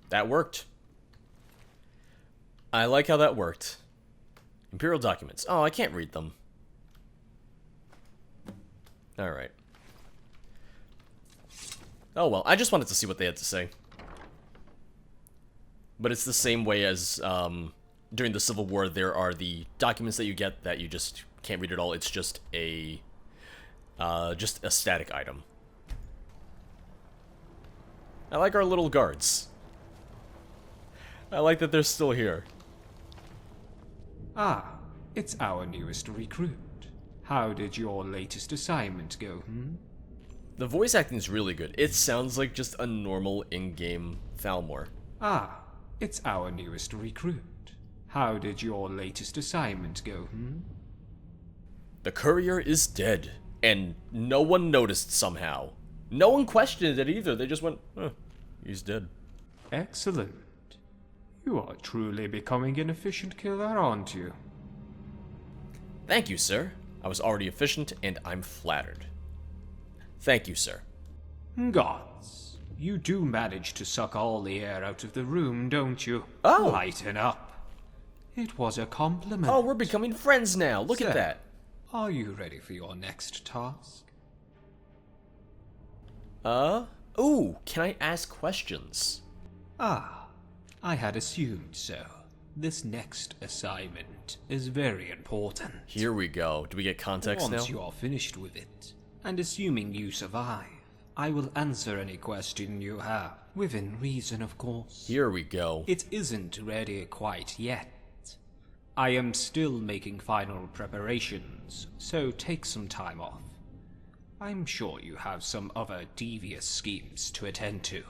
That worked. I like how that worked. Imperial Documents. Oh, I can't read them. Alright. Oh well, I just wanted to see what they had to say. But it's the same way as during the Civil War, there are the documents that you get that you just can't read at all. It's just a static item. I like our little guards. I like that they're still here. Ah, it's our newest recruit. How did your latest assignment go, The voice acting is really good. It sounds like just a normal in-game Thalmor. Ah, it's our newest recruit. How did your latest assignment go, The courier is dead, and no one noticed somehow. No one questioned it either. They just went, he's dead. Excellent. You are truly becoming an efficient killer, aren't you? Thank you, sir. I was already efficient, and I'm flattered. Thank you, sir. Gods, you do manage to suck all the air out of the room, don't you? Oh! Lighten up. It was a compliment. Oh, we're becoming friends now. Look at that. Are you ready for your next task? Ooh, can I ask questions? Ah, I had assumed so. This next assignment is very important. Here we go. Do we get context now? Once you are finished with it, and assuming you survive, I will answer any question you have, within reason, of course. Here we go. It isn't ready quite yet. I am still making final preparations, so take some time off. I'm sure you have some other devious schemes to attend to.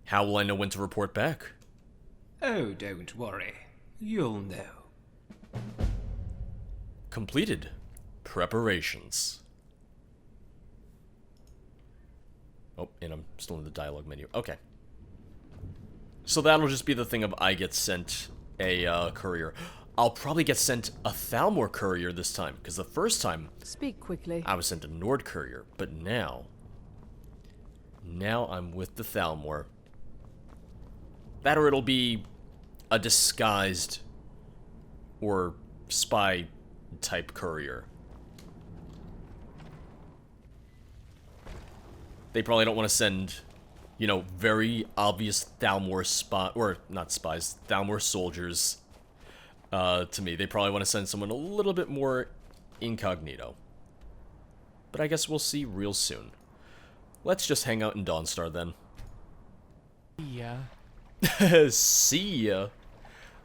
How will I know when to report back? Oh, don't worry. You'll know. Completed. Preparations. Oh, and I'm still in the dialogue menu. Okay. So that'll just be the thing of I get sent a courier. I'll probably get sent a Thalmor courier this time, because the first time Speak quickly. I was sent a Nord courier, but now I'm with the Thalmor. That or it'll be a disguised or spy type courier. They probably don't want to send, you know, very obvious Thalmor Thalmor soldiers to me. They probably want to send someone a little bit more incognito. But I guess we'll see real soon. Let's just hang out in Dawnstar then. Yeah. See ya.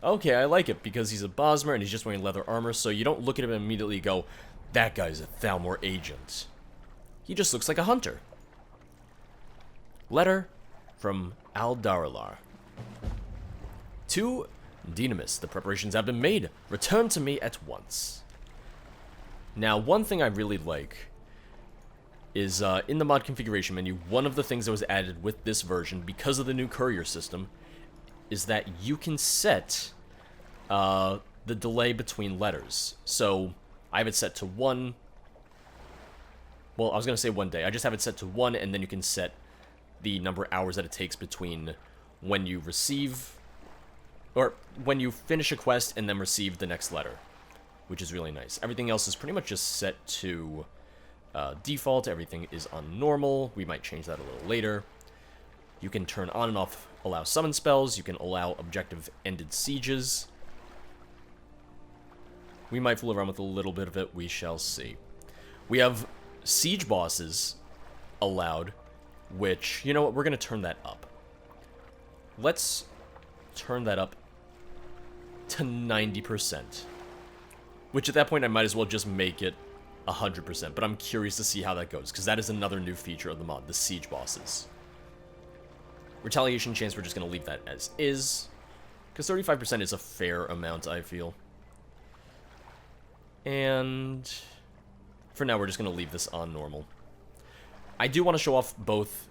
Okay, I like it because he's a Bosmer and he's just wearing leather armor, so you don't look at him and immediately go, that guy's a Thalmor agent. He just looks like a hunter. Letter from Aldmeri. To Dynamis, the preparations have been made. Return to me at once. Now, one thing I really like is in the mod configuration menu, one of the things that was added with this version because of the new courier system is that you can set the delay between letters. So I have it set to 1. Well, I was going to say 1 day. I just have it set to 1, and then you can set the number of hours that it takes between when you receive, or when you finish a quest and then receive the next letter, which is really nice. Everything else is pretty much just set to default. Everything is on normal. We might change that a little later. You can turn on and off, allow summon spells. You can allow objective-ended sieges. We might fool around with a little bit of it. We shall see. We have siege bosses allowed, which, you know what, we're going to turn that up. Let's turn that up to 90%. Which at that point I might as well just make it 100%, but I'm curious to see how that goes, because that is another new feature of the mod, the siege bosses. Retaliation chance, we're just going to leave that as is, because 35% is a fair amount, I feel. And for now, we're just going to leave this on normal. I do want to show off both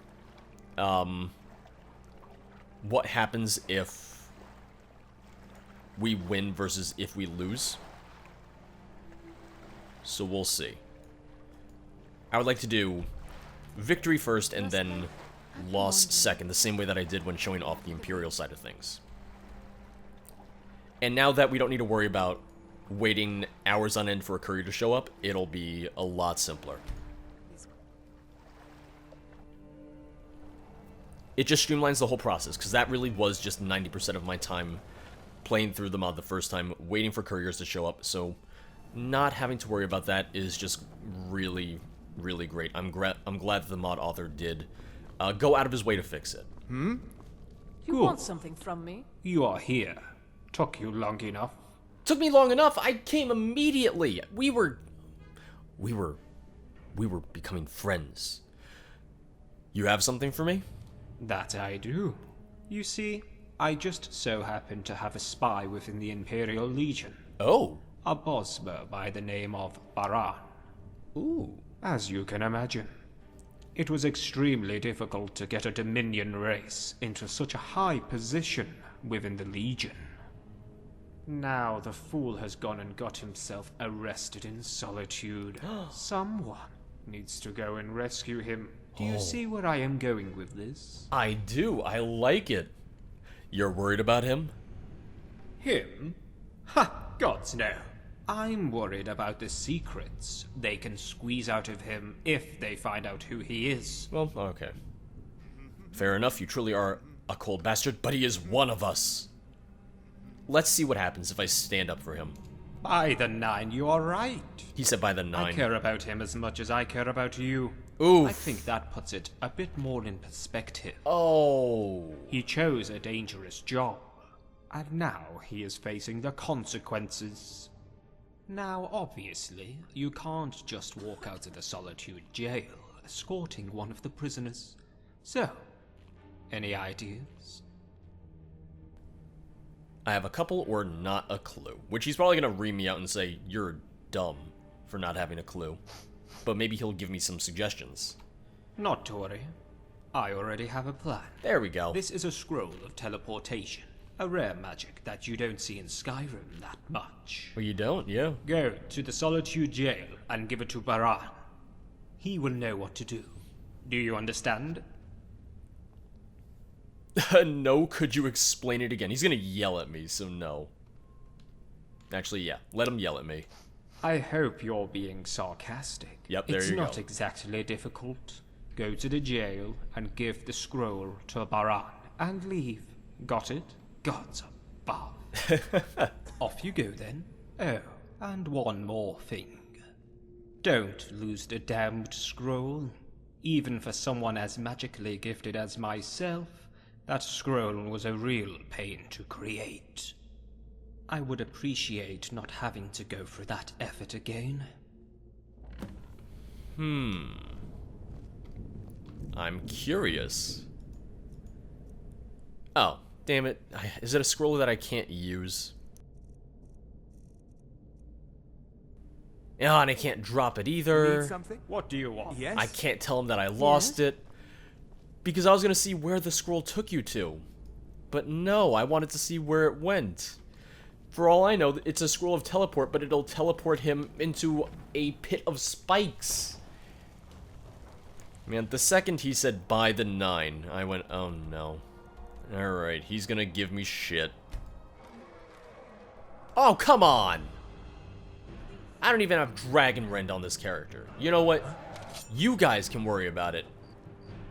what happens if we win versus if we lose. So we'll see. I would like to do victory first and then lost second, the same way that I did when showing off the Imperial side of things. And now that we don't need to worry about waiting hours on end for a courier to show up, it'll be a lot simpler. It just streamlines the whole process, because that really was just 90% of my time playing through the mod the first time, waiting for couriers to show up, so not having to worry about that is just really, really great. I'm glad that the mod author did go out of his way to fix it. You Good. want something from me? You are here. Took you long enough. Took me long enough. I came immediately. We were becoming friends. You have something for me? That I do. You see, I just so happen to have a spy within the Imperial Legion. Oh. A Bosmer by the name of Baran. Ooh. As you can imagine, it was extremely difficult to get a Dominion race into such a high position within the Legion. Now the fool has gone and got himself arrested in solitude. Someone needs to go and rescue him. Do you see where I am going with this? I do. I like it. You're worried about him? Him? Ha! Gods no. I'm worried about the secrets they can squeeze out of him if they find out who he is. Well, okay. Fair enough, you truly are a cold bastard, but he is one of us. Let's see what happens if I stand up for him. By the 9, you are right. He said by the 9. I care about him as much as I care about you. Oof. I think that puts it a bit more in perspective. Oh. He chose a dangerous job, and now he is facing the consequences. Now, obviously, you can't just walk out of the Solitude jail escorting one of the prisoners. So, any ideas? I have a couple or not a clue, which he's probably going to ream me out and say, you're dumb for not having a clue. But maybe he'll give me some suggestions. Not to worry. I already have a plan. There we go. This is a scroll of teleportation. A rare magic that you don't see in Skyrim that much. Well, you don't, yeah. Go to the Solitude jail and give it to Baran. He will know what to do. Do you understand? No, could you explain it again? He's gonna yell at me, so no. Actually, yeah, let him yell at me. I hope you're being sarcastic. Yep, there it's you go. not exactly difficult. Go to the jail and give the scroll to Baran and leave. Got it? Gods above. Off you go then. Oh, and one more thing. Don't lose the damned scroll. Even for someone as magically gifted as myself, that scroll was a real pain to create. I would appreciate not having to go through that effort again. I'm curious. Oh, damn it. Is it a scroll that I can't use? Yeah, and I can't drop it either. Something? What do you want? Yes. I can't tell him that I lost it. Because I was going to see where the scroll took you to. But no, I wanted to see where it went. For all I know, it's a scroll of teleport, but it'll teleport him into a pit of spikes. Man, the second he said, by the 9, I went, oh no. Alright, he's gonna give me shit. Oh, come on! I don't even have Dragon Rend on this character. You know what? You guys can worry about it.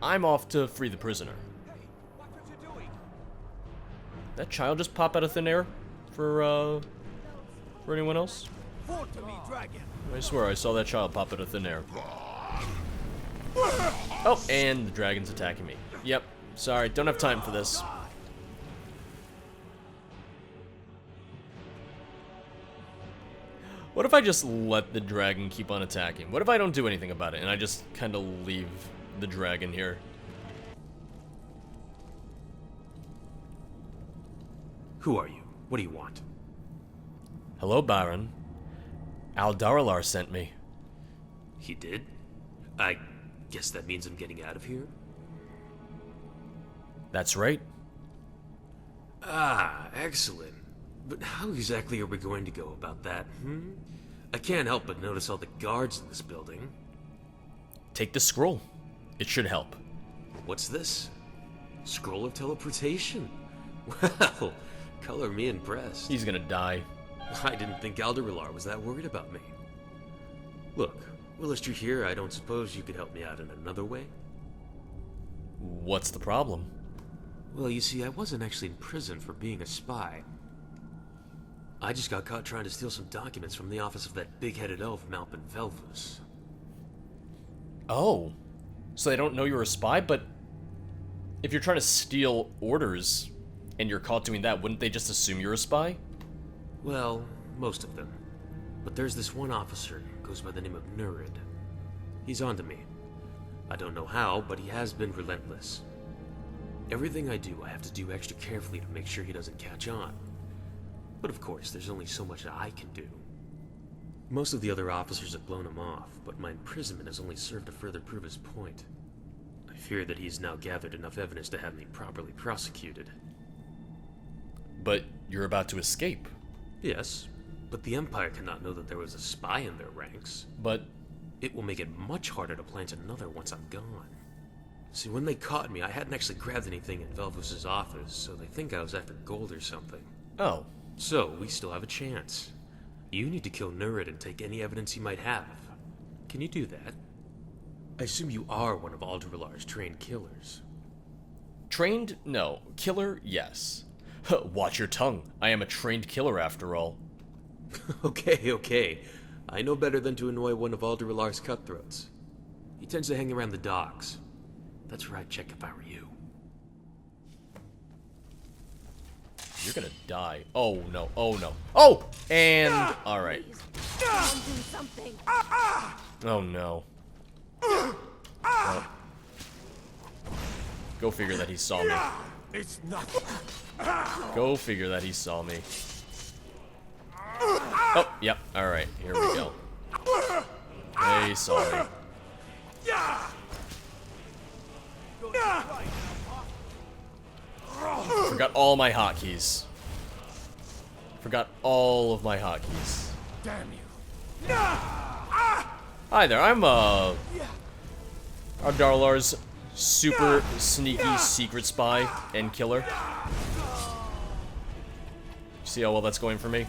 I'm off to free the prisoner. That child just pop out of thin air? For anyone else? I swear I saw that child pop out of thin air. Oh, and the dragon's attacking me. Yep, sorry, don't have time for this. What if I just let the dragon keep on attacking? What if I don't do anything about it and I just kind of leave the dragon here? Who are you? What do you want? Hello, Baron. Aldaralar sent me. He did? I guess that means I'm getting out of here? That's right. Ah, excellent. But how exactly are we going to go about that, I can't help but notice all the guards in this building. Take the scroll. It should help. What's this? Scroll of Teleportation. Well, color me impressed. He's gonna die. I didn't think Aldmeri was that worried about me. Look, whilst you're here, I don't suppose you could help me out in another way? What's the problem? Well, you see, I wasn't actually in prison for being a spy. I just got caught trying to steal some documents from the office of that big-headed elf, Malpin Velvus. Oh. So they don't know you're a spy, but if you're trying to steal orders and you're caught doing that, wouldn't they just assume you're a spy? Well, most of them. But there's this one officer who goes by the name of Nurid. He's onto me. I don't know how, but he has been relentless. Everything I do, I have to do extra carefully to make sure he doesn't catch on. But of course, there's only so much that I can do. Most of the other officers have blown him off, but my imprisonment has only served to further prove his point. I fear that he's now gathered enough evidence to have me properly prosecuted. But you're about to escape. Yes, but the Empire cannot know that there was a spy in their ranks. But It will make it much harder to plant another once I'm gone. See, when they caught me, I hadn't actually grabbed anything in Velvus's office, so they think I was after gold or something. oh, So, we still have a chance. You need to kill Nurid and take any evidence he might have. Can you do that? I assume you are one of Aldmeri's trained killers. trained? No. Killer? Yes. Watch your tongue. I am a trained killer after all. Okay. I know better than to annoy one of Aldmeri's cutthroats. He tends to hang around the docks. That's where I'd check if I were you. You're gonna die. Oh no, oh no. Oh! And, alright. Someone do something. Oh no. Oh. Go figure that he saw me. It's nothing. Go figure that he saw me. Oh, yep, alright, here we go. Hey, sorry. Forgot all my hotkeys. Forgot all of my hotkeys. Damn you. Hi there, I'm Darlar's super sneaky secret spy and killer. See how well that's going for me?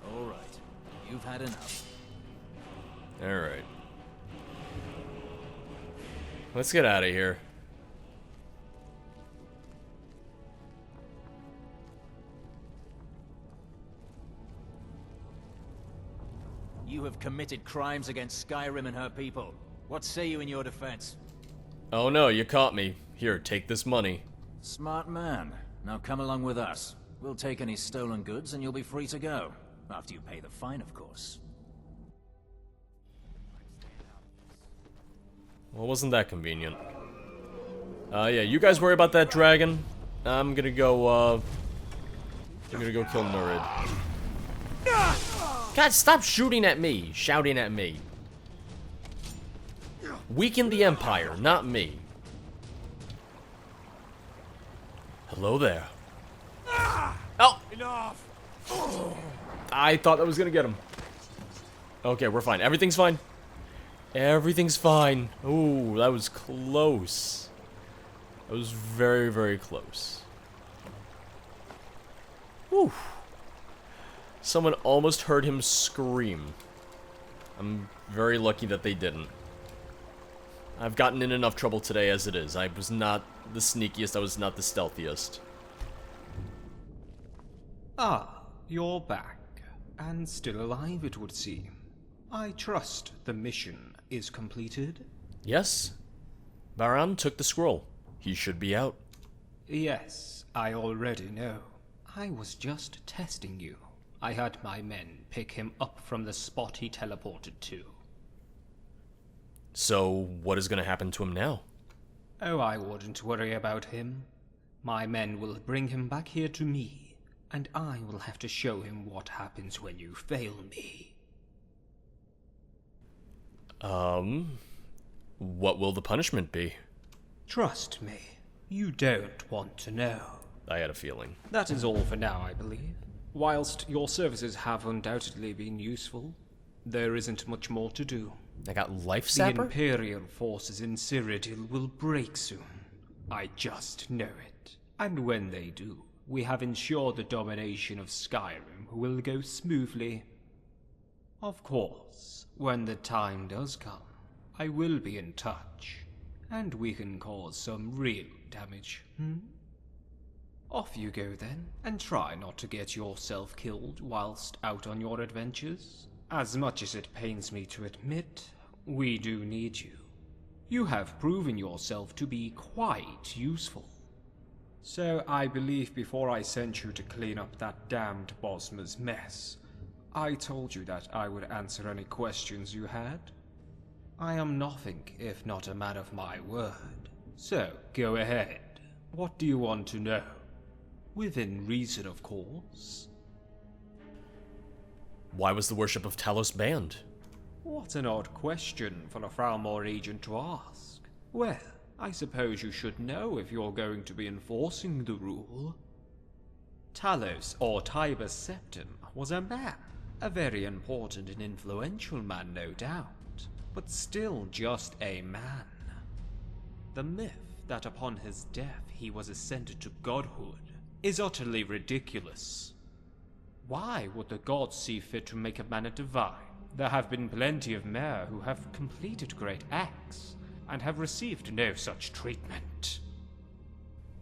All right, you've had enough. Alright. Let's get out of here. You have committed crimes against Skyrim and her people. What say you in your defense? Oh no, you caught me. Here, take this money. Smart man. Now come along with us. We'll take any stolen goods and you'll be free to go. After you pay the fine, of course. Well, wasn't that convenient? Yeah, you guys worry about that dragon. I'm gonna go kill Nurid. God, stop shooting at me, shouting at me. Weaken the Empire, not me. Hello there. Oh! Enough. I thought that was gonna get him. Okay, we're fine. Everything's fine. Everything's fine. Ooh, that was close. That was very, very close. Whew. Someone almost heard him scream. I'm very lucky that they didn't. I've gotten in enough trouble today as it is. I was not the sneakiest, I was not the stealthiest. Ah, you're back. And still alive, it would seem. I trust the mission is completed? Yes. Baran took the scroll. He should be out. Yes, I already know. I was just testing you. I had my men pick him up from the spot he teleported to. So, what is going to happen to him now? Oh, I wouldn't worry about him. My men will bring him back here to me, and I will have to show him what happens when you fail me. What will the punishment be? Trust me, you don't want to know. I had a feeling. That is all for now, I believe. Whilst your services have undoubtedly been useful, there isn't much more to do. I got Life The Sapper? Imperial forces in Cyrodiil will break soon. I just know it. And when they do, we have ensured the domination of Skyrim will go smoothly. Of course, when the time does come, I will be in touch, and we can cause some real damage. Off you go then, and try not to get yourself killed whilst out on your adventures. As much as it pains me to admit, we do need you. You have proven yourself to be quite useful. So I believe before I sent you to clean up that damned Bosma's mess, I told you that I would answer any questions you had. I am nothing if not a man of my word. So, go ahead. What do you want to know? Within reason, of course. Why was the worship of Talos banned? What an odd question for a Thalmor agent to ask. Well, I suppose you should know if you're going to be enforcing the rule. Talos, or Tibus Septim, was a man. A very important and influential man, no doubt, but still just a man. The myth that upon his death he was ascended to godhood is utterly ridiculous. Why would the gods see fit to make a man a divine? There have been plenty of mer who have completed great acts, and have received no such treatment.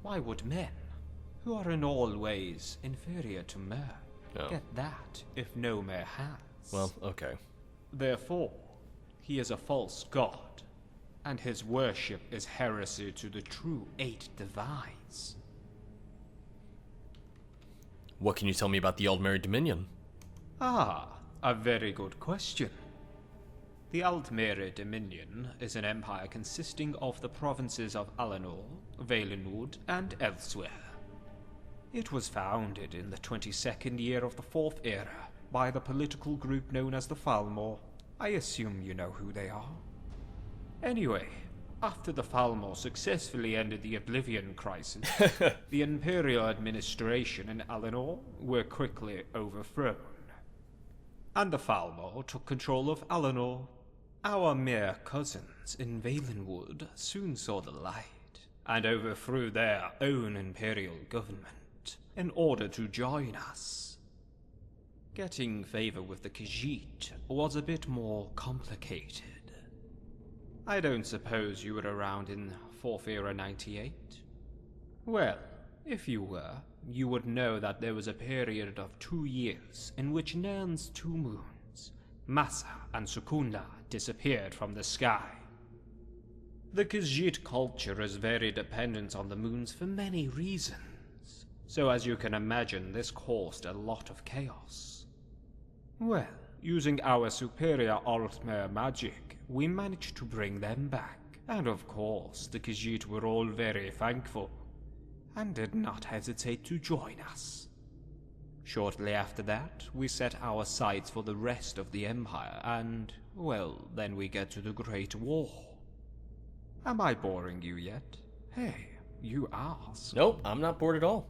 Why would men, who are in all ways inferior to mer, get that if no mer has? Well, okay. Therefore, he is a false god, and his worship is heresy to the true 8 divines. What can you tell me about the Aldmeri Dominion? Ah, a very good question. The Aldmeri Dominion is an empire consisting of the provinces of Alinor, Valenwood, and elsewhere. It was founded in the 22nd year of the 4th era by the political group known as the Thalmor. I assume you know who they are. Anyway, after the Thalmor successfully ended the Oblivion crisis, the Imperial administration in Alinor were quickly overthrown. And the Thalmor took control of Alinor. Our mere cousins in Valenwood soon saw the light, and overthrew their own Imperial government in order to join us. Getting favor with the Khajiit was a bit more complicated. I don't suppose you were around in 4th Era 98? Well, if you were, you would know that there was a period of 2 years in which Nern's 2 moons, Massa and Sukunda, disappeared from the sky. The Khajiit culture is very dependent on the moons for many reasons, so as you can imagine, this caused a lot of chaos. Well, using our superior Altmer magic, we managed to bring them back, and of course the Khajiit were all very thankful, and did not hesitate to join us. Shortly after that, we set our sights for the rest of the Empire, and, well, then we get to the Great War. Am I boring you yet? Hey, you asked. Nope, I'm not bored at all.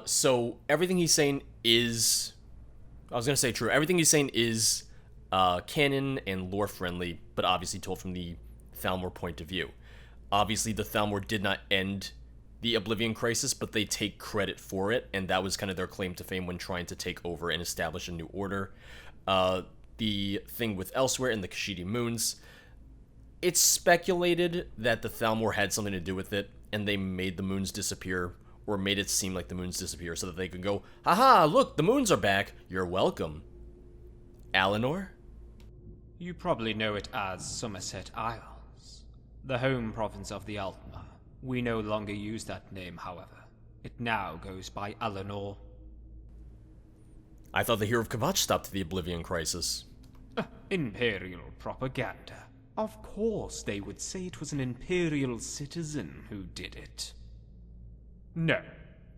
So everything he's saying is... I was gonna say true. Everything he's saying is canon and lore friendly, but obviously told from the Thalmor point of view. Obviously, the Thalmor did not end the Oblivion crisis, but they take credit for it, and that was kind of their claim to fame when trying to take over and establish a new order. The thing with Elsewhere and the Khajiit moons, it's speculated that the Thalmor had something to do with it, and they made the moons disappear, or made it seem like the moons disappear, so that they could go, haha, look, the moons are back, you're welcome. Alinor? You probably know it as Somerset Isles, the home province of the Aldmeri. We no longer use that name, however. It now goes by Alinor. I thought the Hero of Kvatch stopped the Oblivion crisis. Imperial propaganda. Of course they would say it was an Imperial citizen who did it. No,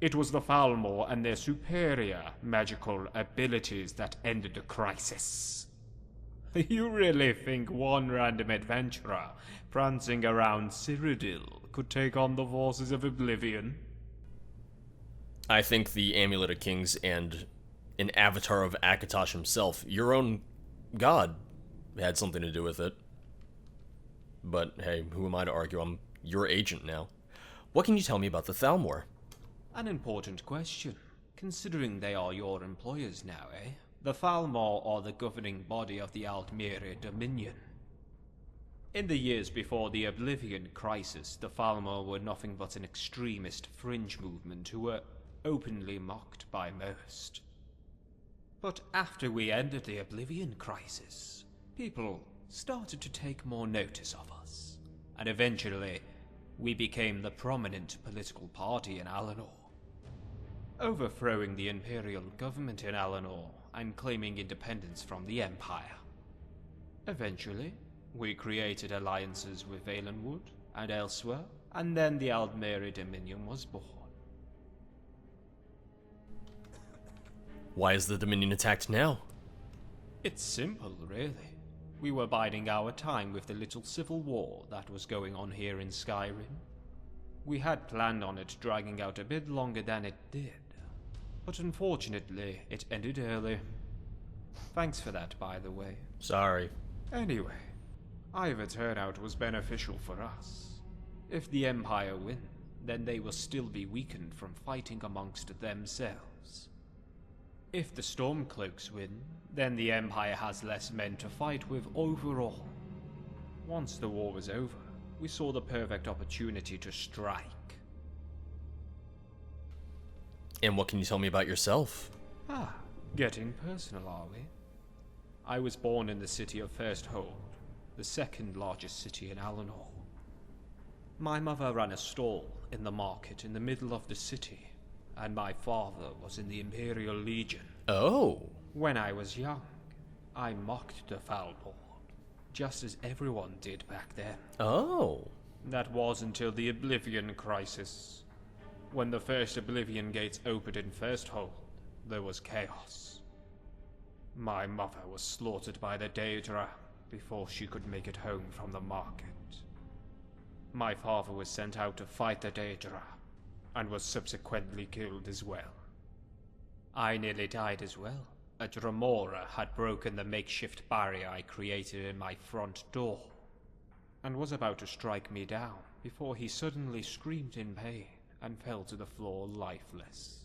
it was the Thalmor and their superior magical abilities that ended the crisis. You really think one random adventurer prancing around Cyrodiil could take on the forces of Oblivion? I think the Amulet of Kings and an avatar of Akatosh himself, your own god, had something to do with it. But hey, who am I to argue? I'm your agent now. What can you tell me about the Thalmor? An important question, considering they are your employers now, eh? The Thalmor are the governing body of the Aldmeri Dominion. In the years before the Oblivion crisis, the Thalmor were nothing but an extremist fringe movement who were openly mocked by most. But after we ended the Oblivion crisis, people started to take more notice of us, and eventually, we became the prominent political party in Alanor, overthrowing the Imperial Government in Alanor and claiming independence from the Empire. Eventually, we created alliances with Valenwood and elsewhere, and then the Aldmeri Dominion was born. Why is the Dominion attacked now? It's simple, really. We were biding our time with the little civil war that was going on here in Skyrim. We had planned on it dragging out a bit longer than it did, but unfortunately, it ended early. Thanks for that, by the way. Sorry. Anyway, either turnout was beneficial for us. If the Empire win, then they will still be weakened from fighting amongst themselves. If the Stormcloaks win, then the Empire has less men to fight with overall. Once the war was over, we saw the perfect opportunity to strike. And what can you tell me about yourself? Getting personal, are we? I was born in the city of Firsthold, the second largest city in Alanor. My mother ran a stall in the market in the middle of the city, and my father was in the Imperial Legion. Oh. When I was young, I mocked the Thalmor, just as everyone did back then. Oh. That was until the Oblivion crisis. When the first Oblivion gates opened in Firsthold, there was chaos. My mother was slaughtered by the Daedra before she could make it home from the market. My father was sent out to fight the Daedra, and was subsequently killed as well. I nearly died as well. A Dremora had broken the makeshift barrier I created in my front door, and was about to strike me down before he suddenly screamed in pain and fell to the floor lifeless.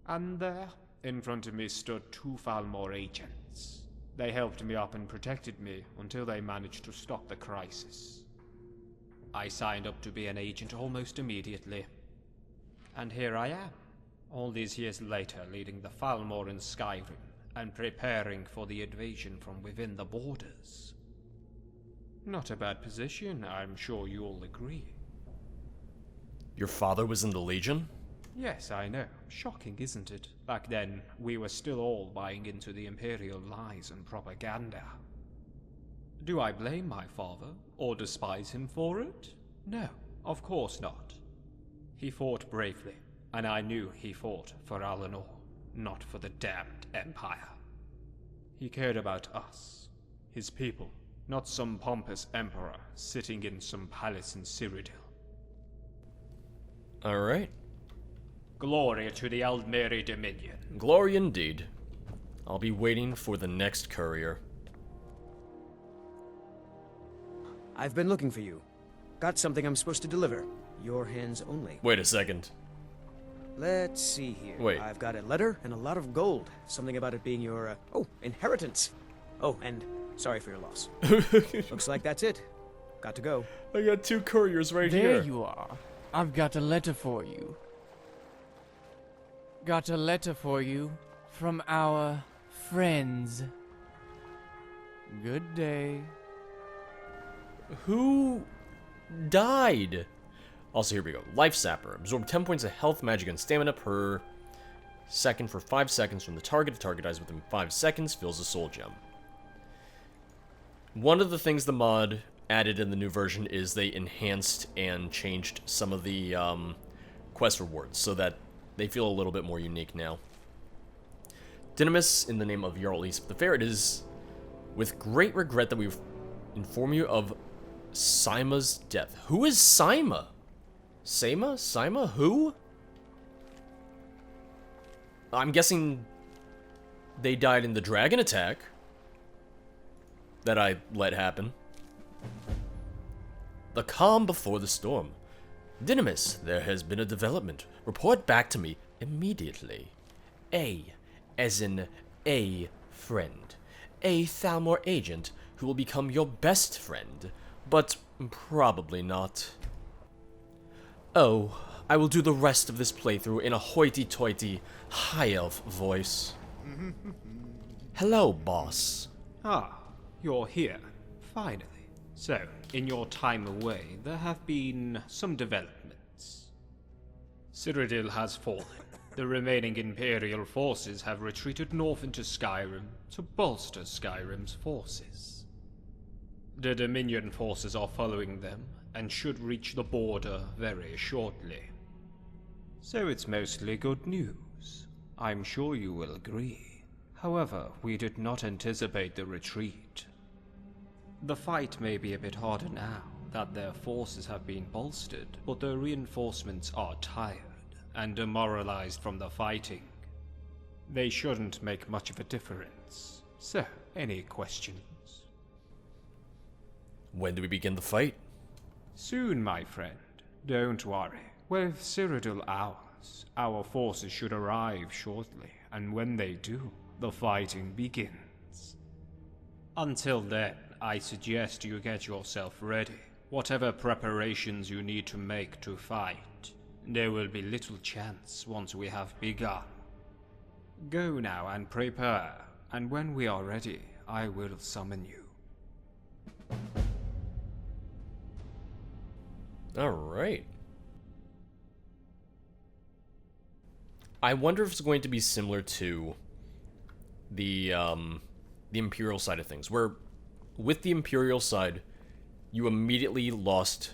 And there, in front of me, stood 2 Thalmor agents. They helped me up and protected me until they managed to stop the crisis. I signed up to be an agent almost immediately. And here I am, all these years later, leading the Thalmor in Skyrim and preparing for the invasion from within the borders. Not a bad position, I'm sure you'll agree. Your father was in the Legion? Yes, I know. Shocking, isn't it? Back then, we were still all buying into the Imperial lies and propaganda. Do I blame my father, or despise him for it? No, of course not. He fought bravely, and I knew he fought for Alanor, not for the damned Empire. He cared about us, his people, not some pompous emperor sitting in some palace in Cyrodiil. Alright. Glory to the Aldmeri Dominion. Glory indeed. I'll be waiting for the next courier. I've been looking for you. Got something I'm supposed to deliver. Your hands only. Wait a second. Let's see here. Wait. I've got a letter and a lot of gold. Something about it being your, inheritance. Oh, and sorry for your loss. Looks like that's it. Got to go. I got 2 couriers right here. There you are. I've got a letter for you. Got a letter for you from our friends. Good day. Who died? Also, here we go. Life Sapper. Absorb 10 points of health, magic, and stamina per second for 5 seconds from the target. If the target dies within 5 seconds, fills a soul gem. One of the things the mod added in the new version is they enhanced and changed some of the quest rewards so that they feel a little bit more unique now. Dynamis, in the name of Jarl East the Fair, it is with great regret that we inform you of Saima's death. Who is Saima? Saima? Saima? Who? I'm guessing they died in the dragon attack. that I let happen. The calm before the storm. Dynamis, there has been a development. Report back to me immediately. A, as in a friend. A Thalmor agent who will become your best friend, but probably not. Oh, I will do the rest of this playthrough in a hoity-toity, high-elf voice. Hello, boss. Ah, you're here. Finally. So, in your time away, there have been some developments. Cyrodiil has fallen. The remaining Imperial forces have retreated north into Skyrim to bolster Skyrim's forces. The Dominion forces are following them and should reach the border very shortly. So it's mostly good news. I'm sure you will agree. However, we did not anticipate the retreat. The fight may be a bit harder now that their forces have been bolstered, but their reinforcements are tired and demoralized from the fighting. They shouldn't make much of a difference. So, any questions? When do we begin the fight? Soon, my friend. Don't worry. With Cyrodiil ours, our forces should arrive shortly, and when they do, the fighting begins. Until then, I suggest you get yourself ready. Whatever preparations you need to make to fight. There will be little chance once we have begun. Go now and prepare, and when we are ready, I will summon you. Alright. I wonder if it's going to be similar to the Imperial side of things, where with the Imperial side, you immediately lost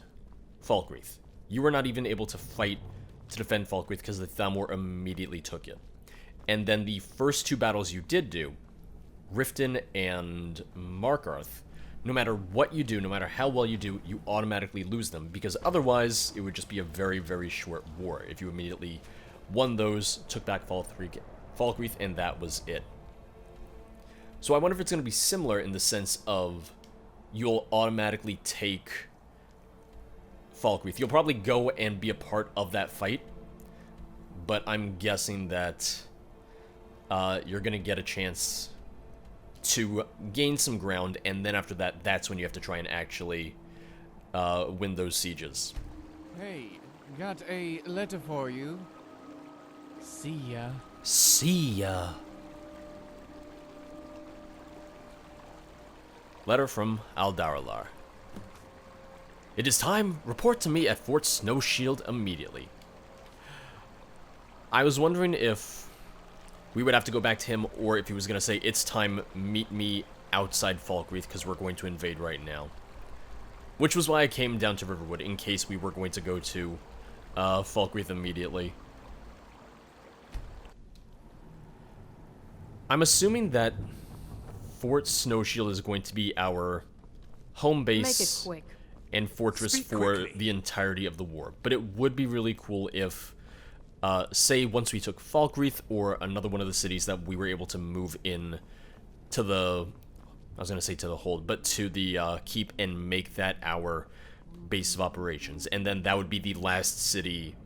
Falkreath. You were not even able to fight to defend Falkreath because the Thalmor immediately took it. And then the first two battles you did do, Riften and Markarth, no matter what you do, no matter how well you do, you automatically lose them, because otherwise it would just be a very, very short war if you immediately won those, took back Falkreath, and that was it. So I wonder if it's going to be similar in the sense of you'll automatically take Falkreath. You'll probably go and be a part of that fight, but I'm guessing that you're going to get a chance to gain some ground, and then after that, that's when you have to try and actually win those sieges. Hey, got a letter for you. See ya. See ya. Letter from Aldaralar. It is time. Report to me at Fort Snowshield immediately. I was wondering if we would have to go back to him, or if he was going to say, it's time, meet me outside Falkreath, because we're going to invade right now. Which was why I came down to Riverwood, in case we were going to go to Falkreath immediately. I'm assuming that Fort Snowshield is going to be our home base Make it quick. and fortress Speak for quickly. the entirety of the war. But it would be really cool if, say, once we took Falkreath or another one of the cities, that we were able to move in to the, I was going to say to the hold, but to the keep, and make that our base of operations. And then that would be the last city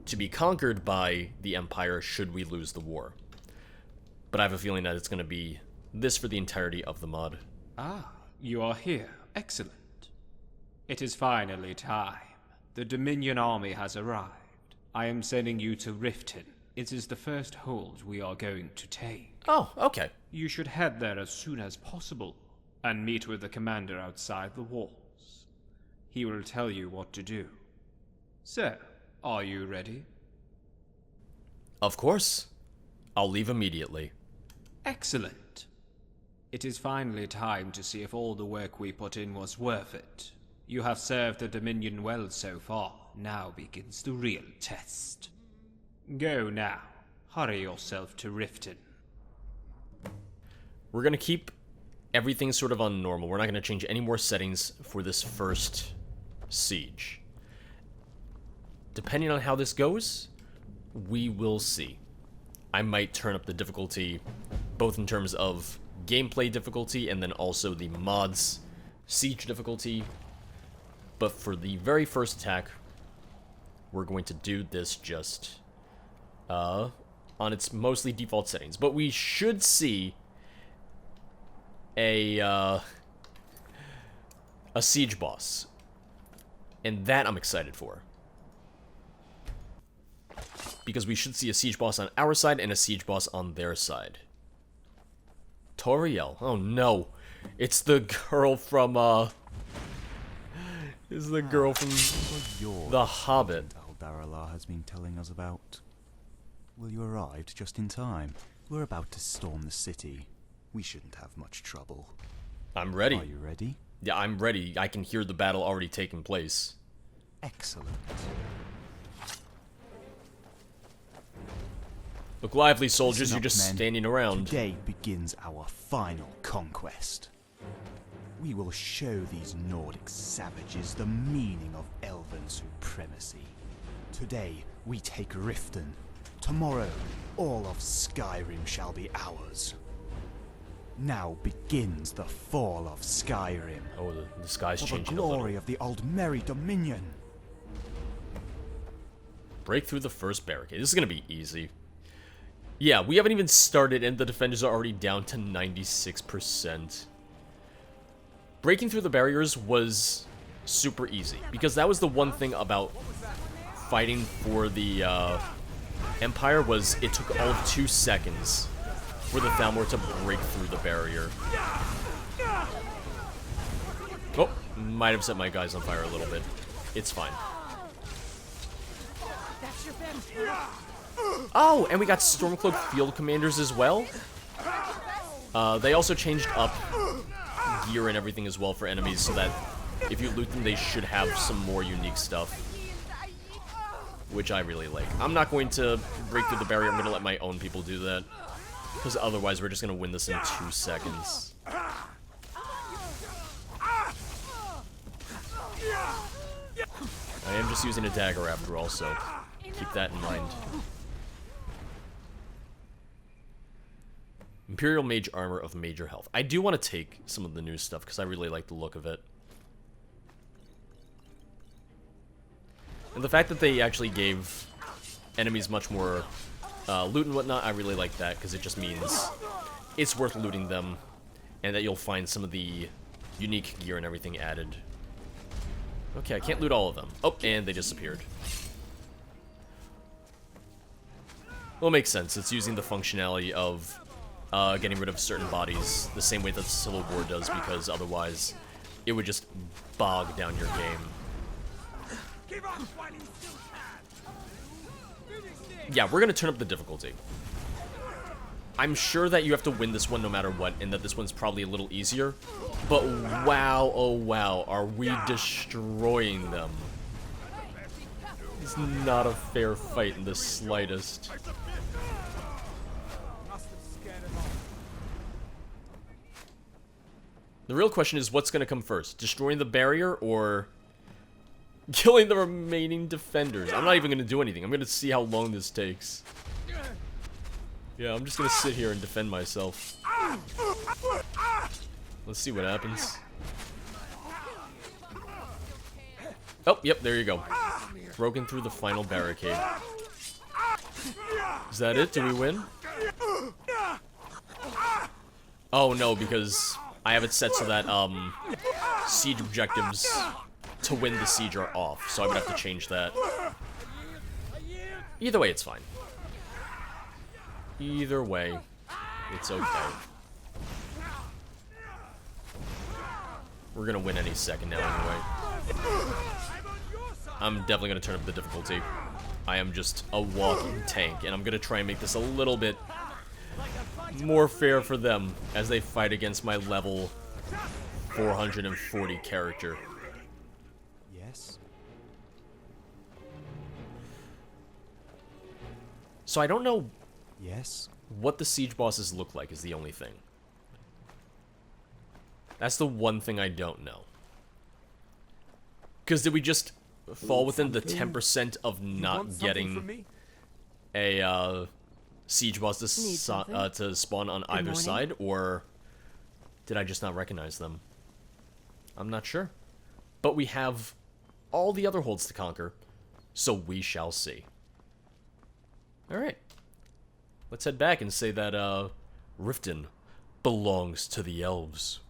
to be conquered by the Empire should we lose the war. But I have a feeling that it's going to be this for the entirety of the mod. Ah, you are here. Excellent. It is finally time. The Dominion army has arrived. I am sending you to Riften. It is the first hold we are going to take. Oh, okay. You should head there as soon as possible and meet with the commander outside the walls. He will tell you what to do. So, are you ready? Of course. I'll leave immediately. Excellent. It is finally time to see if all the work we put in was worth it. You have served the Dominion well so far. Now begins the real test. Go now. Hurry yourself to Riften. We're going to keep everything sort of on normal. We're not going to change any more settings for this first siege. Depending on how this goes, we will see. I might turn up the difficulty, both in terms of gameplay difficulty and then also the mods siege difficulty. But for the very first attack, we're going to do this just on its mostly default settings. But we should see a siege boss, and that I'm excited for. Because we should see a siege boss on our side and a siege boss on their side. Toriel. Oh no. It's the girl from, It's the girl from The Hobbit. Aldmeri has been telling us about. Well, you arrived just in time. We're about to storm the city. We shouldn't have much trouble. I'm ready. Are you ready? Yeah, I'm ready. I can hear the battle already taking place. Excellent. Look lively, soldiers. Listen You're up, just men. standing around. Today begins our final conquest. We will show these Nordic savages the meaning of elven supremacy. Today, we take Riften. Tomorrow, all of Skyrim shall be ours. Now begins the fall of Skyrim. Oh, the sky's For the changing a little. glory of the Aldmeri Dominion. Break through the first barricade. This is gonna be easy. Yeah, we haven't even started and the defenders are already down to 96%. Breaking through the barriers was super easy, because that was the one thing about fighting for the Empire, was it took all of 2 seconds for the Thalmor to break through the barrier. Oh, might have set my guys on fire a little bit. It's fine. Oh, and we got Stormcloak Field Commanders as well. They also changed up gear and everything as well for enemies, so that if you loot them, they should have some more unique stuff, which I really like. I'm not going to break through the barrier. I'm going to let my own people do that, because otherwise we're just going to win this in 2 seconds. I am just using a dagger after all, so keep that in mind. Imperial Mage Armor of Major Health. I do want to take some of the new stuff, because I really like the look of it. And the fact that they actually gave enemies much more loot and whatnot, I really like that, because it just means it's worth looting them, and that you'll find some of the unique gear and everything added. Okay, I can't loot all of them. Oh, and they disappeared. Well, it makes sense. It's using the functionality of getting rid of certain bodies the same way that the Civil War does, because otherwise it would just bog down your game. Yeah, we're gonna turn up the difficulty. I'm sure that you have to win this one no matter what, and that this one's probably a little easier. But wow, oh wow, are we destroying them. It's not a fair fight in the slightest. The real question is, what's going to come first? Destroying the barrier or killing the remaining defenders? I'm not even going to do anything. I'm going to see how long this takes. Yeah, I'm just going to sit here and defend myself. Let's see what happens. Oh, yep, there you go. Broken through the final barricade. Is that it? Do we win? Oh, no, because I have it set so that, siege objectives to win the siege are off, so I would have to change that. Either way, it's fine. Either way, it's okay. We're gonna win any second now anyway. I'm definitely gonna turn up the difficulty. I am just a walking tank, and I'm gonna try and make this a little bit more fair for them as they fight against my level 440 character. Yes? So I don't know Yes? what the siege bosses look like is the only thing. That's the one thing I don't know. Because did we just fall within the 10% of not getting a siege boss to spawn on either side, or Did I just not recognize them? I'm not sure. But we have all the other holds to conquer, so we shall see. Alright. Let's head back and say that, Riften belongs to the elves.